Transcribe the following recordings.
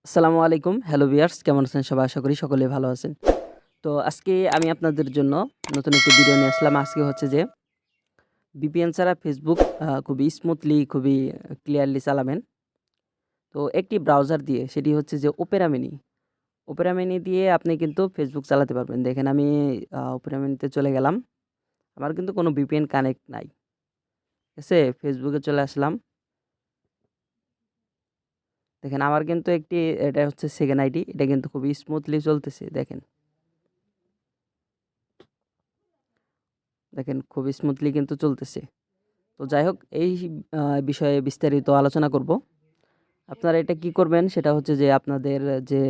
আসসালামু আলাইকুম। Hello viewers, কেমন আছেন সবাই? আশা করি সকলেই ভালো আছেন। তো আজকে আমি আপনাদের জন্য নতুন একটি ভিডিও নিয়ে আসলাম। আজকে হচ্ছে যে VPN ছাড়া Facebook খুবই স্মুথলি, খুবই ক্লিয়ারলি চালাবেন। তো একটি ব্রাউজার দিয়ে, সেটি হচ্ছে যে Opera Mini। Opera Mini দিয়ে আপনি কিন্তু Facebook চালাতে পারবেন। দেখেন আমি Opera Mini তে চলে গেলাম। আমার কিন্তু কোনো VPN কানেক্ট নাই। ঠিক আছে? Facebook এ চলে আসলাম। দেখেন আমার কিন্তু এটা হচ্ছে সেকেন্ড আইডি। এটা কিন্তু খুবই স্মুথলি চলতেছে। দেখেন খুবই স্মুথলি কিন্তু চলতেছে। তো যাই হোক এই বিষয়ে বিস্তারিত আলোচনা করব। আপনারা এটা কি করবেন সেটা হচ্ছে যে আপনাদের যে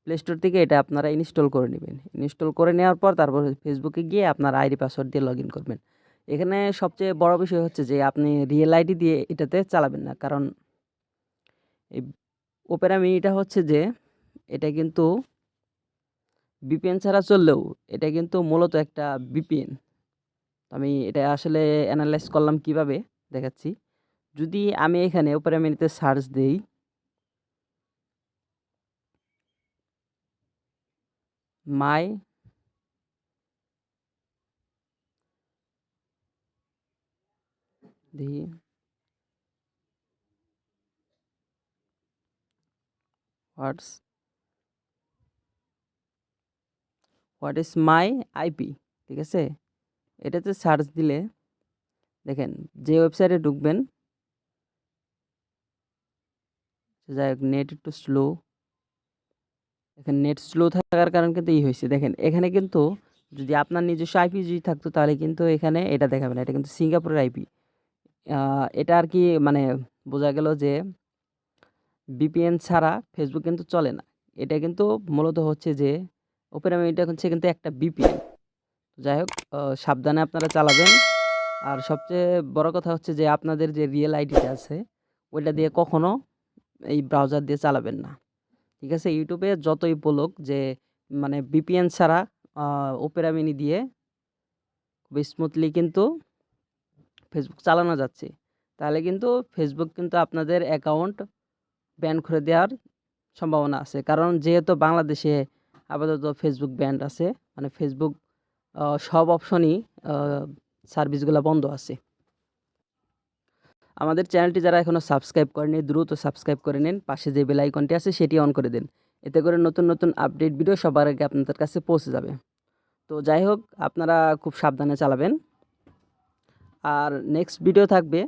প্লে স্টোর থেকে এটা আপনারা ইনস্টল করে নেবেন। ইনস্টল করে নেওয়ার পর তারপর ফেসবুকে গিয়ে আপনার আইডি পাসওয়ার্ড দিয়ে লগইন করবেন। এখানে সবচেয়ে বড় বিষয় হচ্ছে যে আপনি রিয়েল আইডি দিয়ে এটাতে চালাবেন না। কারণ এই ওপেরা মিনিটা হচ্ছে যে এটা কিন্তু VPN ছাড়া চললেও এটা কিন্তু মূলত একটা VPN। আমি এটা আসলে এনালাইজ করলাম কিভাবে দেখাচ্ছি। যদি আমি এখানে ওপেরা মিনিতে সার্চ দেই মাই দেখি হোয়াটস হোয়াট ইজ মাই আইপি, ঠিক আছে? এটাতে সার্চ দিলে দেখেন যে ওয়েবসাইটে ঢুকবেন, যাই হোক নেট একটু স্লো। এখানে নেট স্লো থাকার কারণ কিন্তু হয়েছে, দেখেন এখানে কিন্তু যদি আপনার নিজস্ব আইপি যদি থাকতো তাহলে কিন্তু এখানে এটা দেখাবে না। এটা কিন্তু সিঙ্গাপুরের আইপি। এটা আর কি মানে বোঝা গেল যে VPN ছাড়া ফেসবুক কিন্তু চলে না। এটা কিন্তু মূলত হচ্ছে যে ওপেরা মিনিটা হচ্ছে কিন্তু একটা VPN। যাই হোক সাবধানে আপনারা চালাবেন। আর সবচেয়ে বড় কথা হচ্ছে যে আপনাদের যে রিয়েল আইডিটা আছে ওইটা দিয়ে কখনো এই ব্রাউজার দিয়ে চালাবেন না। ঠিক আছে? ইউটিউবে যতই বলুক যে মানে VPN ছাড়া ওপেরা মিনি দিয়ে খুব স্মুথলি কিন্তু ফেসবুক চালানো যাচ্ছে। তাহলে কিন্তু ফেসবুক কিন্তু আপনাদের অ্যাকাউন্ট ব্যান করে দেওয়ার সম্ভাবনা আছে। কারণ যেহেতু বাংলাদেশে আপাতত ফেসবুক ব্যান্ড আছে, মানে ফেসবুক সব অপশনই আ সার্ভিসগুলা বন্ধ আছে। আমাদের চ্যানেলটি যারা এখনও সাবস্ক্রাইব করেনি দ্রুত সাবস্ক্রাইব করে নিন। পাশে যে বেল আইকনটি আছে সেটি অন করে দিন। এতে করে নতুন, নতুন আপডেট ভিডিও সবার আগে আপনাদের কাছে পৌঁছে যাবে। তো যাই হোক আপনারা খুব সাবধানে চালাবেন। আর নেক্সট ভিডিও থাকবে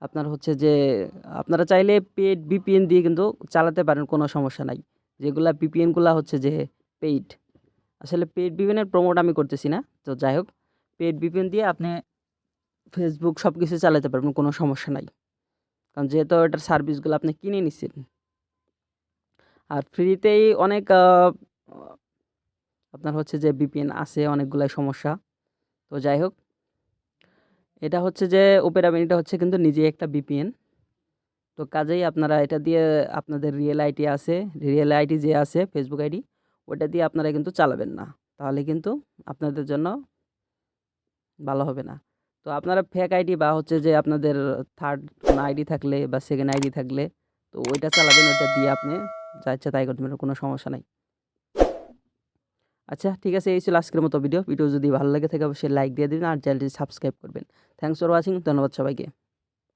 আপনার হচ্ছে যে আপনারা চাইলে পেইড VPN দিয়ে কিন্তু চালাতে পারেন, কোনো সমস্যা নাই। যেগুলা VPN গুলা হচ্ছে যে পেইড। আসলে পেইড VPN এর প্রমোট আমি করতেছি না। তো যাই হোক পেইড VPN দিয়ে আপনি ফেসবুক সবকিছু চালাতে পারবেন, কোনো সমস্যা নাই। কারণ যেহেতু এটার সার্ভিসগুলো আপনি কিনে নিছেন। আর ফ্রিতেই অনেক আপনার হচ্ছে যে VPN আছে অনেকগুলাই সমস্যা। তো যাই হোক এটা হচ্ছে যে ওপেরা মিনিটা হচ্ছে কিন্তু নিজেই একটা VPN। তো কাজেই আপনারা এটা দিয়ে আপনাদের রিয়েল আইডি যে আছে ফেসবুক আইডি ওটা দিয়ে আপনারা কিন্তু চালাবেন না। তাহলে কিন্তু আপনাদের জন্য ভালো হবে না। তো আপনারা ফেক আইডি বা হচ্ছে যে আপনাদের থার্ড কোনো আইডি থাকলে বা সেকেন্ড আইডি থাকলে তো ওইটা চালাবেন, ওইটা দিয়ে আপনি যা ইচ্ছা তাই করতে পারেন, কোনো সমস্যা নাই। আচ্ছা ঠিক আছে, এই ছিল আজকের মতো ভিডিও। ভিডিও যদি ভালো লেগে থাকে অবশ্যই লাইক দিয়ে দিবেন আর চ্যানেলটি সাবস্ক্রাইব করবেন। Thanks for watching. ধন্যবাদ সবাইকে।